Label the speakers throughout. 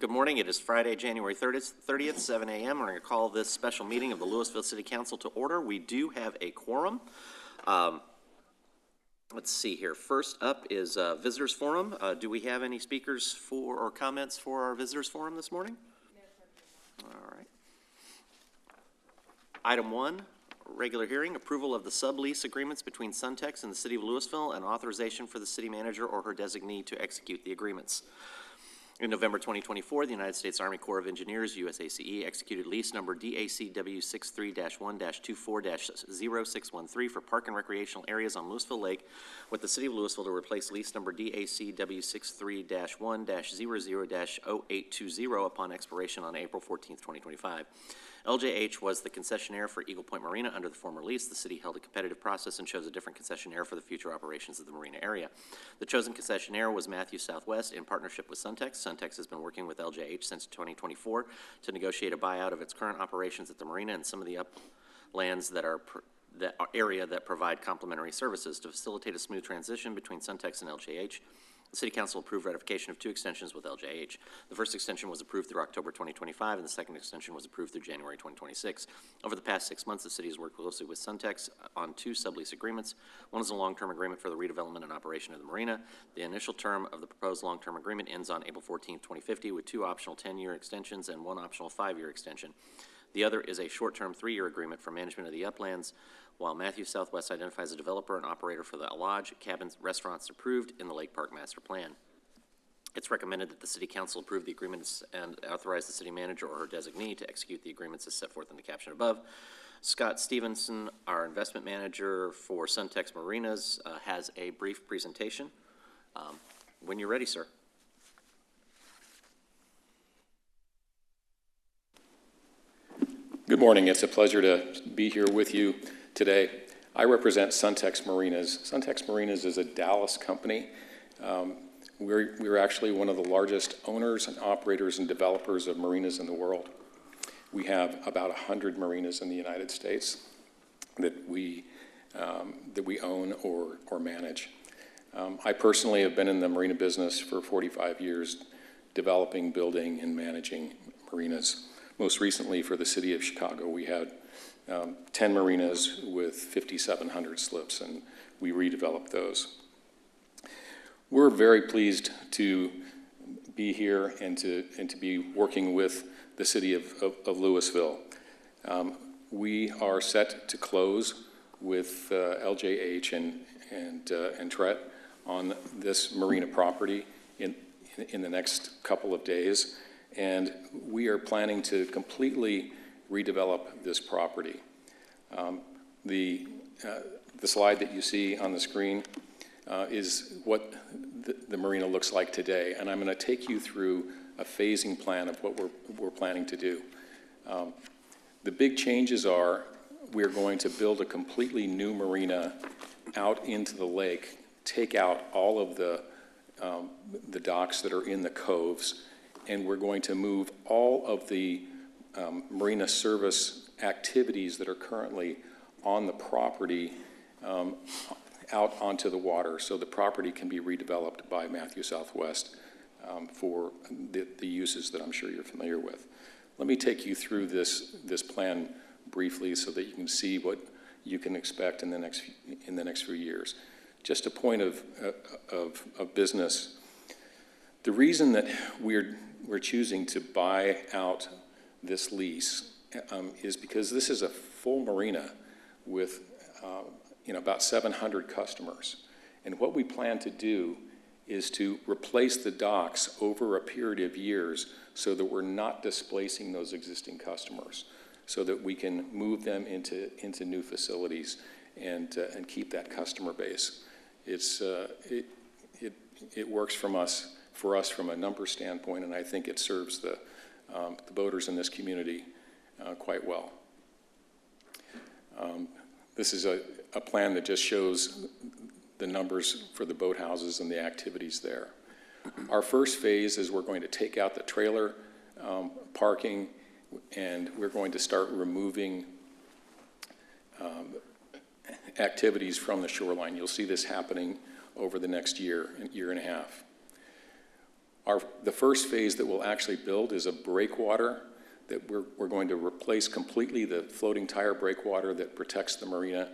Speaker 1: Good morning. It is Friday, January 30th, 7 a.m. We're going to call this special meeting of the Lewisville City Council to order. We do have a quorum. Let's see here. First up is Visitors Forum. Do we have any speakers for or comments for our Visitors Forum this morning? No, sir. All right. Item 1, regular hearing, approval of the sublease agreements between Suntex and the City of Lewisville and authorization for the city manager or her designee to execute the agreements. In November 2024, the United States Army Corps of Engineers, USACE, executed lease number DACW 63-1-24-0613 for park and recreational areas on Lewisville Lake with the City of Lewisville to replace lease number DACW 63-1-00-0820 upon expiration on April 14, 2025. LJH was the concessionaire for Eagle Point Marina under the former lease. The city held a competitive process and chose a different concessionaire for the future operations of the marina area. The chosen concessionaire was Matthew Southwest in partnership with Suntex. Suntex has been working with LJH since 2024 to negotiate a buyout of its current operations at the marina and some of the uplands that are area that provide complementary services to facilitate a smooth transition between Suntex and LJH. The City Council approved ratification of 2 extensions with LJH. The first extension was approved through October 2025, and the second extension was approved through January 2026. Over the past 6 months, the city has worked closely with Suntex on 2 sublease agreements. One is a long-term agreement for the redevelopment and operation of the marina. The initial term of the proposed long-term agreement ends on April 14, 2050, with 2 optional 10-year extensions and 1 optional 5-year extension. The other is a short-term 3-year agreement for management of the uplands, while Matthew Southwest identifies a developer and operator for the lodge, cabins, restaurants approved in the Lake Park Master Plan. It's recommended that the City Council approve the agreements and authorize the city manager or her designee to execute the agreements as set forth in the caption above. Scott Stevenson, our investment manager for Suntex Marinas, has a brief presentation. When you're ready, sir.
Speaker 2: Good morning. It's a pleasure to be here with you today. I represent Suntex Marinas. Suntex Marinas is a Dallas company. We're actually one of the largest owners and operators and developers of marinas in the world. We have about 100 marinas in the United States that we own or manage. I personally have been in the marina business for 45 years, developing, building, and managing marinas. Most recently for the city of Chicago, we had 10 marinas with 5,700 slips, and we redeveloped those. We're very pleased to be here and to be working with the city of Lewisville. We are set to close with LJH and Tret on this marina property in the next couple of days. And we are planning to completely redevelop this property. The slide that you see on the screen is what the marina looks like today, and I'm going to take you through a phasing plan of what we're planning to do. The big changes are we're going to build a completely new marina out into the lake, take out all of the docks that are in the coves, and we're going to move all of the marina service activities that are currently on the property out onto the water, so the property can be redeveloped by Matthew Southwest for the uses that I'm sure you're familiar with. Let me take you through this plan briefly so that you can see what you can expect in the next few years. Just a point of business. The reason that we're choosing to buy out this lease is because this is a full marina with about 700 customers. And what we plan to do is to replace the docks over a period of years so that we're not displacing those existing customers, so that we can move them into new facilities and keep that customer base. It works for us from a number standpoint, and I think it serves the boaters in this community quite well. This is a plan that just shows the numbers for the boathouses and the activities there. Our first phase is we're going to take out the trailer parking, and we're going to start removing activities from the shoreline. You'll see this happening over the next year and a half. The first phase that we'll actually build is a breakwater that we're going to replace completely the floating tire breakwater that protects the marina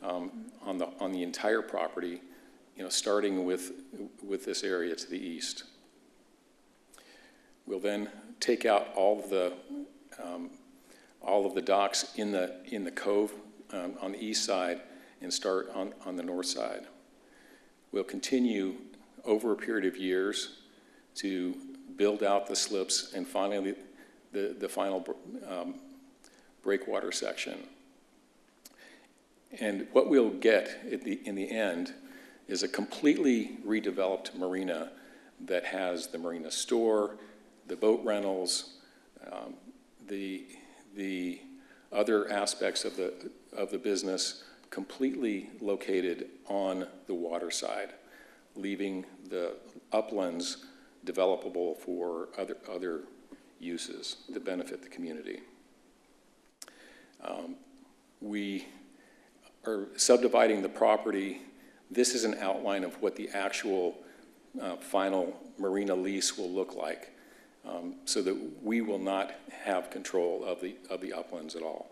Speaker 2: on the entire property, starting with this area to the east. We'll then take out all of the docks in the cove on the east side and start on the north side. We'll continue over a period of years to build out the slips and finally the final breakwater section. And what we'll get in the end is a completely redeveloped marina that has the marina store, the boat rentals, the other aspects of the business completely located on the water side, leaving the uplands developable for other uses that benefit the community. We are subdividing the property. This is an outline of what the actual final marina lease will look like, so that we will not have control of the uplands at all.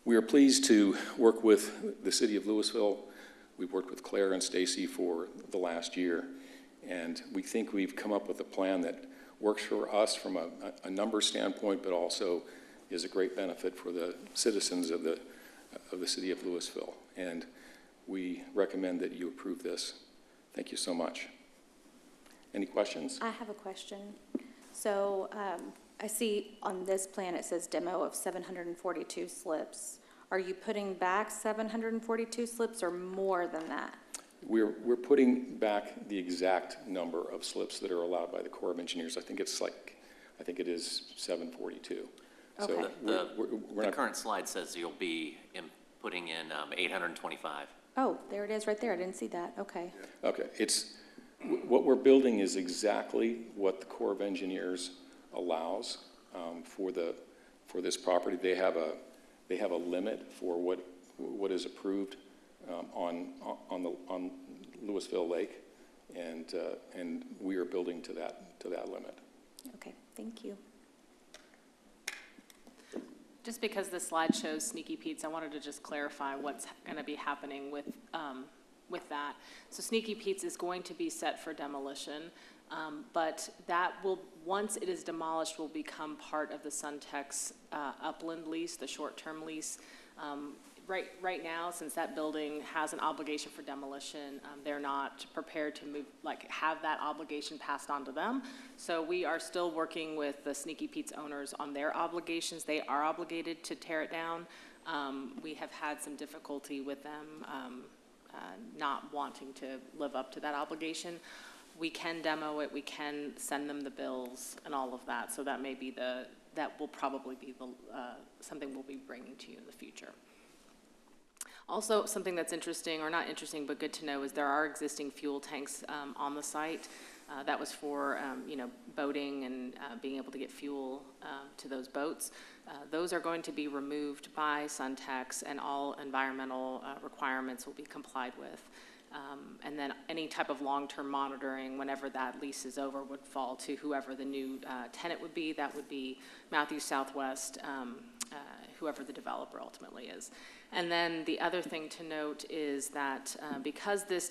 Speaker 2: We are pleased to work with the city of Lewisville. We've worked with Claire and Stacy for the last year, and we think we've come up with a plan that works for us from a number standpoint, but also is a great benefit for the citizens of the city of Lewisville. And we recommend that you approve this. Thank you so much. Any questions?
Speaker 3: I have a question. So I see on this plan it says demo of 742 slips. Are you putting back 742 slips or more than that?
Speaker 2: We're putting back the exact number of slips that are allowed by the Corps of Engineers. I think it is 742.
Speaker 3: Okay.
Speaker 2: So
Speaker 1: the current slide says you'll be putting in 825.
Speaker 3: Oh, there it is right there. I didn't see that. Okay.
Speaker 2: Okay. What we're building is exactly what the Corps of Engineers allows for this property. They have a limit for what is approved on Lewisville Lake, and we are building to that limit.
Speaker 3: Okay. Thank you.
Speaker 4: Just because the slide shows Sneaky Pete's, I wanted to just clarify what's going to be happening with that. So Sneaky Pete's is going to be set for demolition, but that will, once it is demolished, will become part of the Suntex upland lease, the short-term lease. Right now, since that building has an obligation for demolition, they're not prepared to have that obligation passed on to them. So we are still working with the Sneaky Pete's owners on their obligations. They are obligated to tear it down. We have had some difficulty with them not wanting to live up to that obligation. We can demo it, we can send them the bills and all of that. So that may be that will probably be something we'll be bringing to you in the future. Also, something that's interesting, or not interesting, but good to know, is there are existing fuel tanks on the site. That was for boating and being able to get fuel to those boats. Those are going to be removed by Suntex, and all environmental requirements will be complied with. And then any type of long-term monitoring, whenever that lease is over, would fall to whoever the new tenant would be. That would be Matthews Southwest, whoever the developer ultimately is. And then the other thing to note is that because this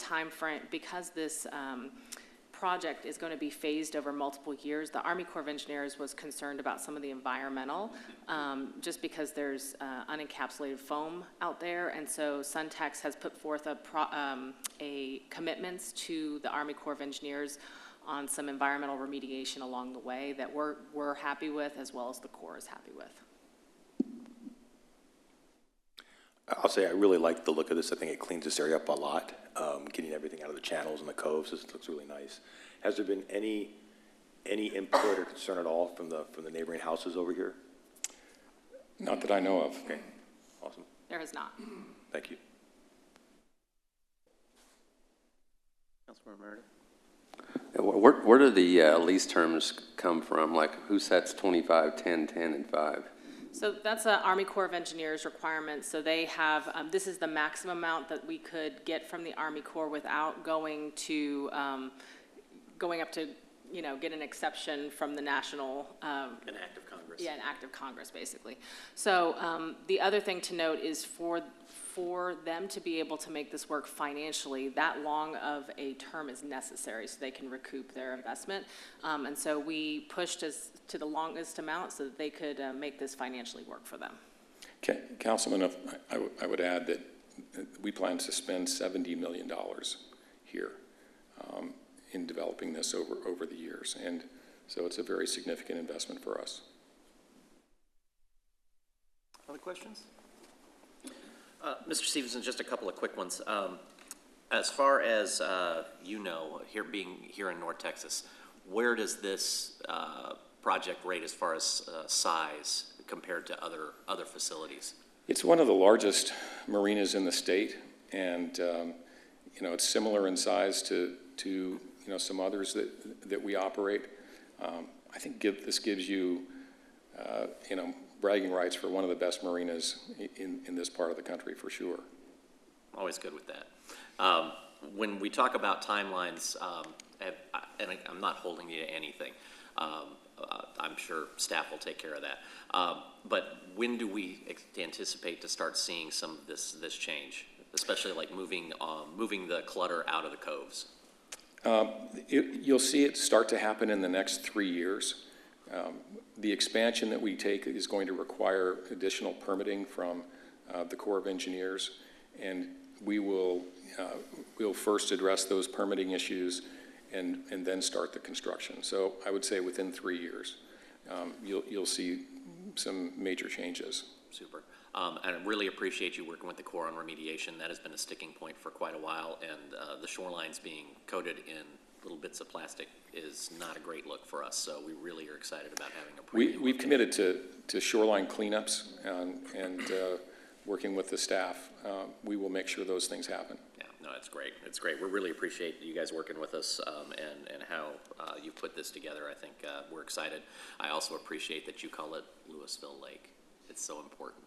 Speaker 4: project is going to be phased over multiple years, the Army Corps of Engineers was concerned about some of the environmental, just because there's unencapsulated foam out there, and so Suntex has put forth a commitments to the Army Corps of Engineers on some environmental remediation along the way that we're happy with, as well as the Corps is happy with.
Speaker 5: I'll say I really like the look of this. I think it cleans this area up a lot, getting everything out of the channels and the coves. This looks really nice. Has there been any input or concern at all from the neighboring houses over here?
Speaker 2: Not that I know of.
Speaker 5: Okay, awesome.
Speaker 4: There has not.
Speaker 5: Thank you.
Speaker 1: Councilmember Meredith?
Speaker 6: Where do the lease terms come from? Like, who sets 25, 10, 10, and 5?
Speaker 4: So that's a Army Corps of Engineers requirement. So they have, this is the maximum amount that we could get from the Army Corps without going to, going up to, you know, get an exception from the national.
Speaker 1: An act of Congress.
Speaker 4: Yeah, an act of Congress, basically. So the other thing to note is for them to be able to make this work financially, that long of a term is necessary so they can recoup their investment. And so we pushed as to the longest amount so that they could make this financially work for them.
Speaker 2: Okay, Councilman, I would add that we plan to spend $70 million here in developing this over the years. And so it's a very significant investment for us.
Speaker 1: Other questions? Mr. Stevenson, just a couple of quick ones. As far as you know, being here in North Texas, where does this project rate as far as size compared to other facilities?
Speaker 2: It's one of the largest marinas in the state, and you know, it's similar in size to you know, some others that we operate. I think this gives you you know, bragging rights for one of the best marinas in this part of the country, for sure.
Speaker 1: Always good with that. When we talk about timelines, and I'm not holding you to anything, I'm sure staff will take care of that. But when do we anticipate to start seeing some of this change, especially like moving the clutter out of the coves?
Speaker 2: You'll see it start to happen in the next 3 years. The expansion that we take is going to require additional permitting from the Corps of Engineers, and we'll first address those permitting issues and then start the construction. So I would say within 3 years, you'll see some major changes.
Speaker 1: Super. And I really appreciate you working with the Corps on remediation. That has been a sticking point for quite a while, and the shorelines being coated in little bits of plastic is not a great look for us, so we really are excited about having a premium.
Speaker 2: We've committed to shoreline cleanups and working with the staff. We will make sure those things happen.
Speaker 1: Yeah, no, it's great. It's great. We really appreciate you guys working with us and how you put this together. I think we're excited. I also appreciate that you call it Lewisville Lake. It's so important.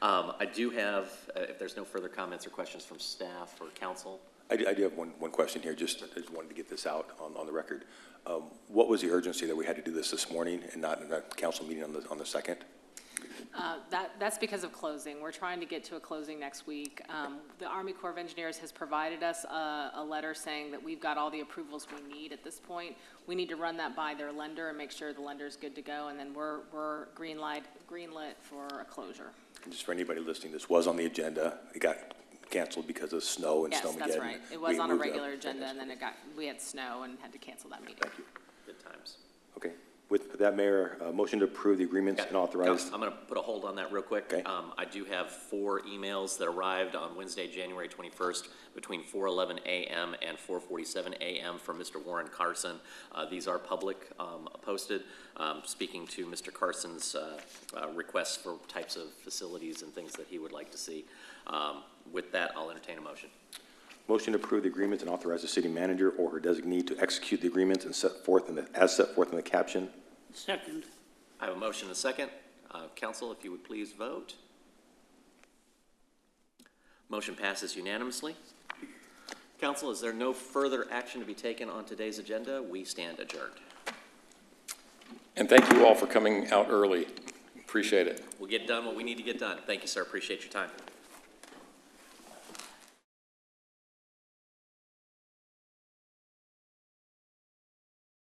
Speaker 1: I do have, if there's no further comments or questions from staff or council.
Speaker 5: I do have one question here. I just wanted to get this out on the record. What was the urgency that we had to do this morning and not in a council meeting on the 2nd?
Speaker 4: That's because of closing. We're trying to get to a closing next week. The Army Corps of Engineers has provided us a letter saying that we've got all the approvals we need at this point. We need to run that by their lender and make sure the lender's good to go, and then we're green-lit for a closure.
Speaker 5: And just for anybody listening, this was on the agenda. It got canceled because of snow and snowmageddon.
Speaker 4: Yes, that's right. It was on a regular agenda, and then we had snow and had to cancel that meeting.
Speaker 5: Thank you.
Speaker 1: Good times.
Speaker 5: Okay. With that, Mayor, motion to approve the agreements and authorize.
Speaker 1: I'm going to put a hold on that real quick.
Speaker 5: Okay.
Speaker 1: I do have 4 emails that arrived on Wednesday, January 21st between 4:11 a.m. and 4:47 a.m. from Mr. Warren Carson. These are public posted, speaking to Mr. Carson's requests for types of facilities and things that he would like to see. With that, I'll entertain a motion.
Speaker 5: Motion to approve the agreements and authorize the city manager or her designee to execute the agreements and as set forth in the caption.
Speaker 6: Second.
Speaker 1: I have a motion and a second. Council, if you would please vote. Motion passes unanimously. Council, is there no further action to be taken on today's agenda? We stand adjourned.
Speaker 2: And thank you all for coming out early. Appreciate it.
Speaker 1: We'll get done what we need to get done. Thank you, sir. Appreciate your time.